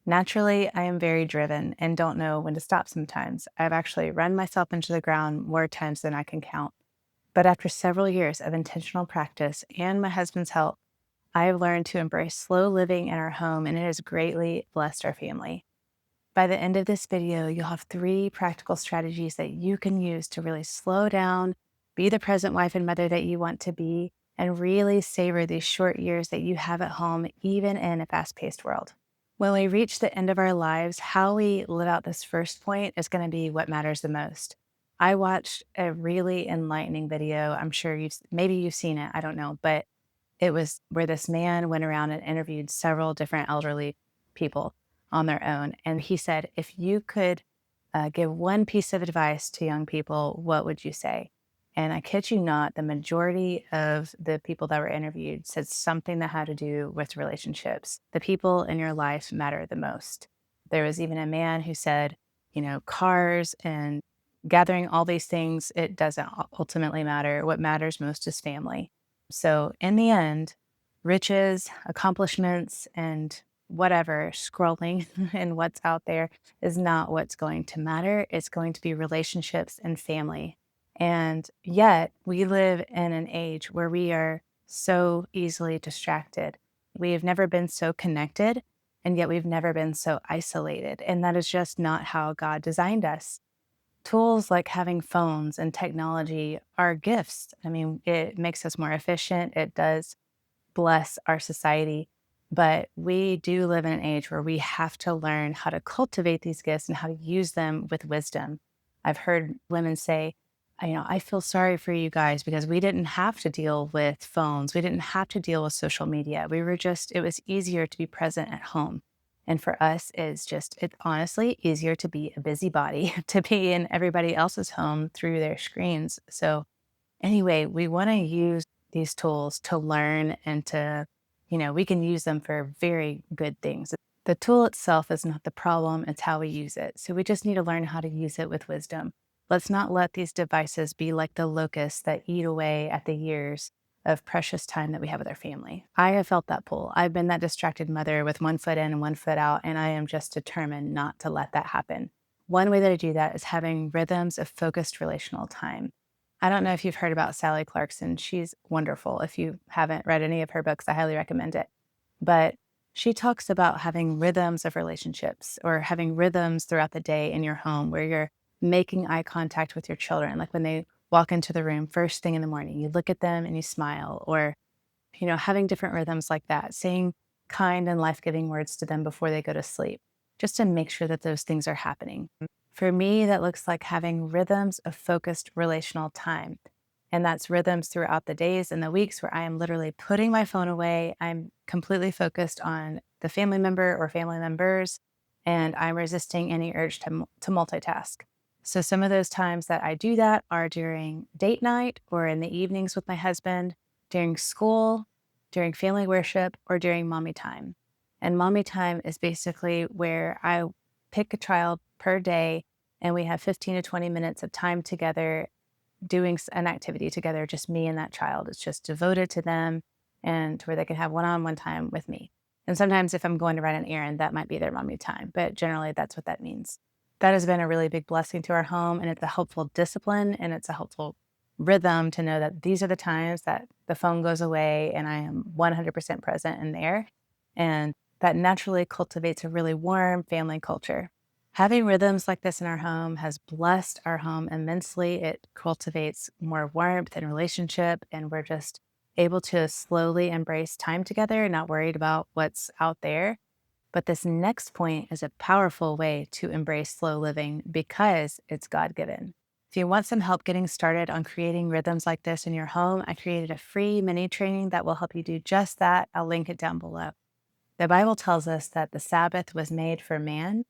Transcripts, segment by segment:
Naturally, I am very driven and don't know when to stop sometimes. I've actually run myself into the ground more times than I can count. But after several years of intentional practice and my husband's help, I have learned to embrace slow living in our home, and it has greatly blessed our family. By the end of this video, you'll have three practical strategies that you can use to really slow down, be the present wife and mother that you want to be, and really savor these short years that you have at home, even in a fast paced world. When we reach the end of our lives, how we live out this first point is going to be what matters the most. I watched a really enlightening video. I'm sure maybe you've seen it. I don't know, but it was where this man went around and interviewed several different elderly people on their own. And he said, if you could give one piece of advice to young people, what would you say? And I kid you not, the majority of the people that were interviewed said something that had to do with relationships. The people in your life matter the most. There was even a man who said, cars and gathering all these things, it doesn't ultimately matter. What matters most is family. So in the end, riches, accomplishments, and whatever scrolling and what's out there is not what's going to matter. It's going to be relationships and family. And yet, we live in an age where we are so easily distracted. We have never been so connected, and yet we've never been so isolated. And that is just not how God designed us. Tools like having phones and technology are gifts. I mean, it makes us more efficient. It does bless our society. But we do live in an age where we have to learn how to cultivate these gifts and how to use them with wisdom. I've heard women say, I feel sorry for you guys because we didn't have to deal with phones. We didn't have to deal with social media. It was easier to be present at home. And for us, it's honestly easier to be a busybody, to be in everybody else's home through their screens. So, anyway, we want to use these tools to learn and we can use them for very good things. The tool itself is not the problem, it's how we use it. So we just need to learn how to use it with wisdom. Let's not let these devices be like the locusts that eat away at the years of precious time that we have with our family. I have felt that pull. I've been that distracted mother with one foot in and one foot out, and I am just determined not to let that happen. One way that I do that is having rhythms of focused relational time. I don't know if you've heard about Sally Clarkson. She's wonderful. If you haven't read any of her books, I highly recommend it. But she talks about having rhythms of relationships or having rhythms throughout the day in your home where you're making eye contact with your children. Like when they walk into the room first thing in the morning, you look at them and you smile, or, having different rhythms like that, saying kind and life giving words to them before they go to sleep, just to make sure that those things are happening. For me, that looks like having rhythms of focused relational time. And that's rhythms throughout the days and the weeks where I am literally putting my phone away. I'm completely focused on the family member or family members, and I'm resisting any urge to multitask. So some of those times that I do that are during date night or in the evenings with my husband, during school, during family worship, or during mommy time. And mommy time is basically where I pick a child per day and we have 15 to 20 minutes of time together doing an activity together, just me and that child. It's just devoted to them and where they can have one-on-one time with me. And sometimes if I'm going to run an errand, that might be their mommy time, but generally that's what that means. That has been a really big blessing to our home, and it's a helpful discipline and it's a helpful rhythm to know that these are the times that the phone goes away and I am 100% present in there. And that naturally cultivates a really warm family culture. Having rhythms like this in our home has blessed our home immensely. It cultivates more warmth and relationship, and we're just able to slowly embrace time together, not worried about what's out there. But this next point is a powerful way to embrace slow living because it's God given. If you want some help getting started on creating rhythms like this in your home, I created a free mini training that will help you do just that. I'll link it down below. The Bible tells us that the Sabbath was made for man.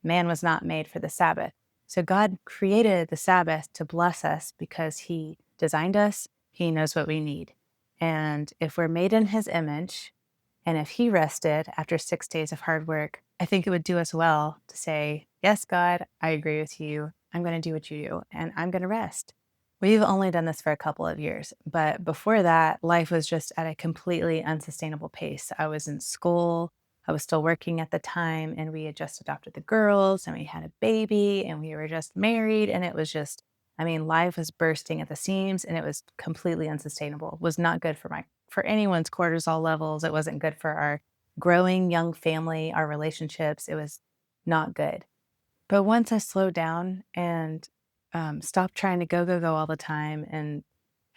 Man was not made for the Sabbath. So God created the Sabbath to bless us because he designed us. He knows what we need. And if we're made in his image, and if he rested after 6 days of hard work, I think it would do us well to say, yes, God, I agree with you. I'm going to do what you do, and I'm going to rest. We've only done this for a couple of years, but before that, life was just at a completely unsustainable pace. I was in school. I was still working at the time, and we had just adopted the girls, and we had a baby, and we were just married. And it was just, I mean, life was bursting at the seams, and it was completely unsustainable. It was not good for anyone's cortisol levels. It wasn't good for our growing young family, our relationships. It was not good. But once I slowed down and stopped trying to go all the time and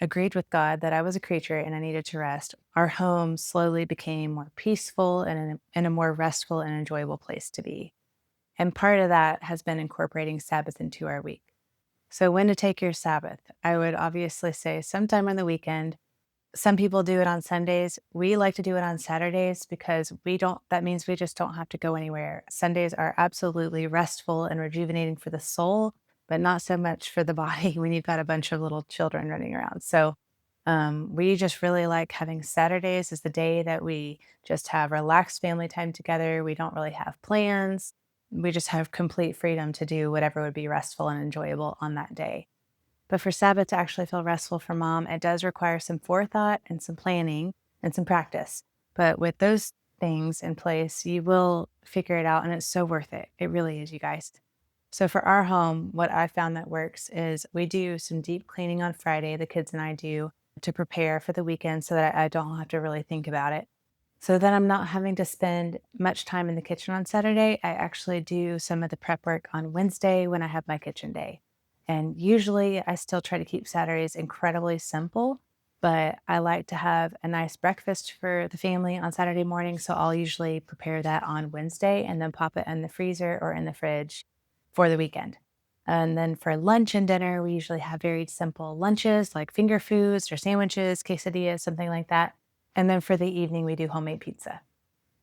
agreed with God that I was a creature and I needed to rest, our home slowly became more peaceful and a more restful and enjoyable place to be. And part of that has been incorporating Sabbath into our week. So, when to take your Sabbath? I would obviously say sometime on the weekend. Some people do it on Sundays. We like to do it on Saturdays because that means we just don't have to go anywhere. Sundays are absolutely restful and rejuvenating for the soul, but not so much for the body when you've got a bunch of little children running around. So, we just really like having Saturdays as the day that we just have relaxed family time together. We don't really have plans. We just have complete freedom to do whatever would be restful and enjoyable on that day. But for Sabbath to actually feel restful for mom, it does require some forethought and some planning and some practice. But with those things in place, you will figure it out and it's so worth it. It really is, you guys. So for our home, what I found that works is we do some deep cleaning on Friday, the kids and I do, to prepare for the weekend so that I don't have to really think about it. So that I'm not having to spend much time in the kitchen on Saturday, I actually do some of the prep work on Wednesday when I have my kitchen day. And usually I still try to keep Saturdays incredibly simple, but I like to have a nice breakfast for the family on Saturday morning. So I'll usually prepare that on Wednesday and then pop it in the freezer or in the fridge for the weekend. And then for lunch and dinner, we usually have very simple lunches like finger foods or sandwiches, quesadillas, something like that. And then for the evening, we do homemade pizza.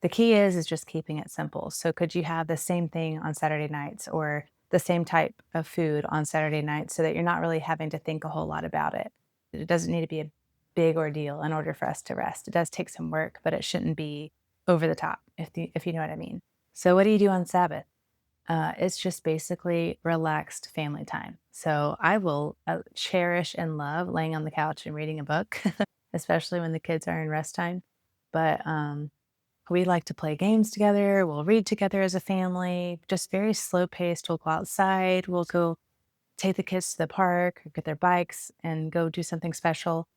The key is just keeping it simple. So could you have the same thing on Saturday nights or the same type of food on Saturday nights so that you're not really having to think a whole lot about it? It doesn't need to be a big ordeal in order for us to rest. It does take some work, but it shouldn't be over the top, if you know what I mean. So what do you do on Sabbath? It's just basically relaxed family time. So I will cherish and love laying on the couch and reading a book, especially when the kids are in rest time. But we like to play games together. We'll read together as a family, just very slow paced. We'll go outside. We'll go take the kids to the park or get their bikes and go do something special.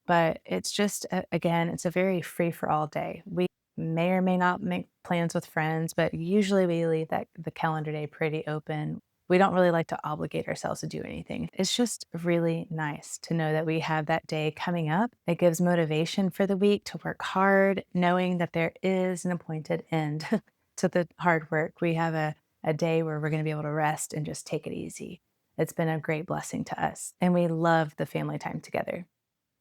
But it's just, again, it's a very free for all day. We may or may not make plans with friends, but usually we leave the calendar day pretty open. We don't really like to obligate ourselves to do anything. It's just really nice to know that we have that day coming up. It gives motivation for the week to work hard, knowing that there is an appointed end to the hard work. We have a day where we're going to be able to rest and just take it easy. It's been a great blessing to us, and we love the family time together.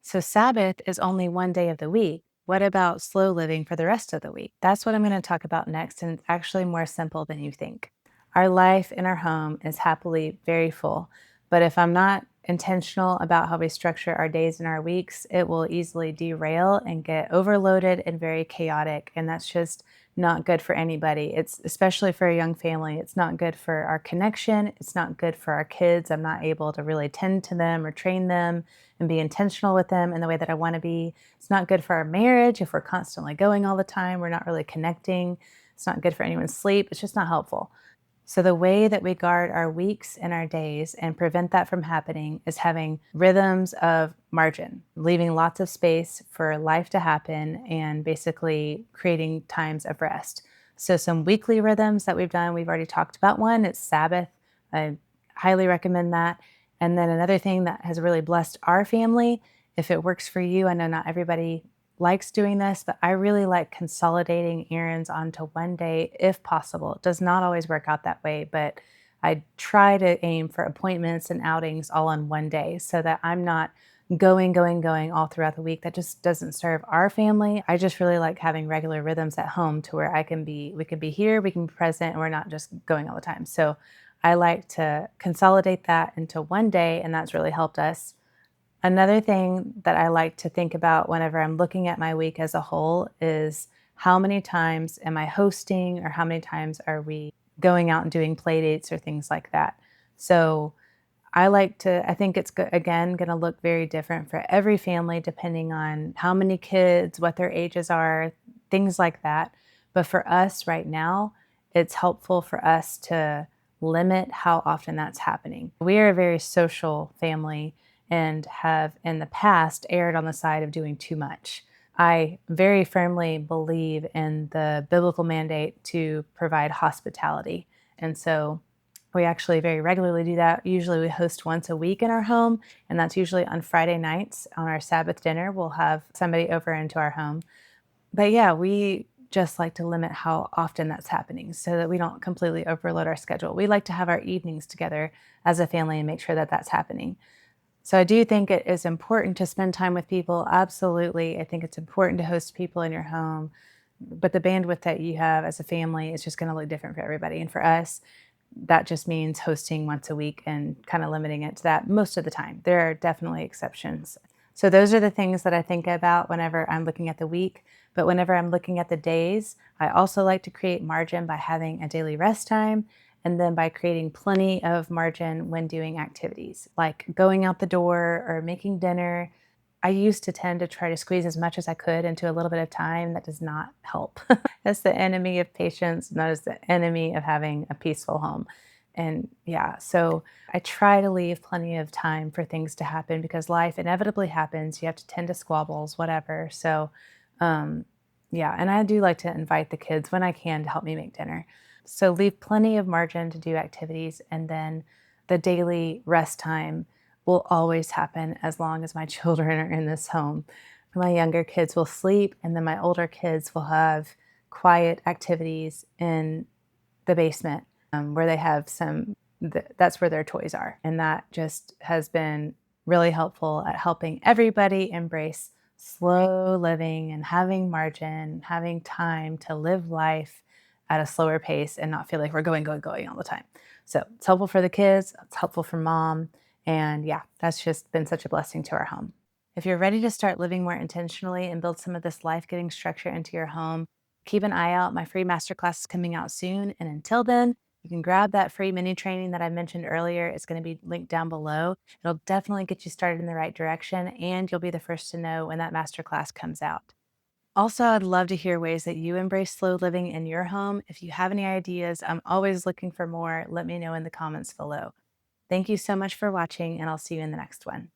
So Sabbath is only one day of the week. What about slow living for the rest of the week? That's what I'm going to talk about next, and it's actually more simple than you think. Our life in our home is happily very full, but if I'm not intentional about how we structure our days and our weeks, it will easily derail and get overloaded and very chaotic, and that's just not good for anybody. It's especially for a young family. It's not good for our connection. It's not good for our kids. I'm not able to really tend to them or train them and be intentional with them in the way that I want to be. It's not good for our marriage if we're constantly going all the time. We're not really connecting. It's not good for anyone's sleep. It's just not helpful. So, the way that we guard our weeks and our days and prevent that from happening is having rhythms of margin, leaving lots of space for life to happen and basically creating times of rest. So, some weekly rhythms that we've done, we've already talked about one, it's Sabbath. I highly recommend that. And then another thing that has really blessed our family, if it works for you, I know not everybody likes doing this, but I really like consolidating errands onto one day if possible. It does not always work out that way, but I try to aim for appointments and outings all on one day so that I'm not going all throughout the week. That just doesn't serve our family. I just really like having regular rhythms at home to where we can be here, we can be present, and we're not just going all the time. So I like to consolidate that into one day, and that's really helped us. Another thing that I like to think about whenever I'm looking at my week as a whole is how many times am I hosting or how many times are we going out and doing play dates or things like that. So I think it's again going to look very different for every family depending on how many kids, what their ages are, things like that. But for us right now, it's helpful for us to limit how often that's happening. We are a very social family and have in the past erred on the side of doing too much. I very firmly believe in the biblical mandate to provide hospitality. And so we actually very regularly do that. Usually we host once a week in our home, and that's usually on Friday nights on our Sabbath dinner. We'll have somebody over into our home. But yeah, we just like to limit how often that's happening so that we don't completely overload our schedule. We like to have our evenings together as a family and make sure that that's happening. So I do think it is important to spend time with people. Absolutely. I think it's important to host people in your home, but the bandwidth that you have as a family is just going to look different for everybody. And for us, that just means hosting once a week and kind of limiting it to that most of the time. There are definitely exceptions. So those are the things that I think about whenever I'm looking at the week. But whenever I'm looking at the days, I also like to create margin by having a daily rest time and then by creating plenty of margin when doing activities like going out the door or making dinner. I used to tend to try to squeeze as much as I could into a little bit of time. That does not help. That's the enemy of patience, and that is the enemy of having a peaceful home. And yeah, so I try to leave plenty of time for things to happen because life inevitably happens. You have to tend to squabbles, whatever. So, um, yeah, and I do like to invite the kids when I can to help me make dinner. So leave plenty of margin to do activities, and then the daily rest time will always happen as long as my children are in this home. My younger kids will sleep, and then my older kids will have quiet activities in the basement where they have that's where their toys are. And that just has been really helpful at helping everybody embrace slow living and having margin, having time to live life at a slower pace and not feel like we're going all the time. So it's helpful for the kids, it's helpful for mom. And yeah, that's just been such a blessing to our home. If you're ready to start living more intentionally and build some of this life giving structure into your home, keep an eye out. My free masterclass is coming out soon. And until then, you can grab that free mini training that I mentioned earlier. It's going to be linked down below. It'll definitely get you started in the right direction, and you'll be the first to know when that masterclass comes out. Also, I'd love to hear ways that you embrace slow living in your home. If you have any ideas, I'm always looking for more. Let me know in the comments below. Thank you so much for watching, and I'll see you in the next one.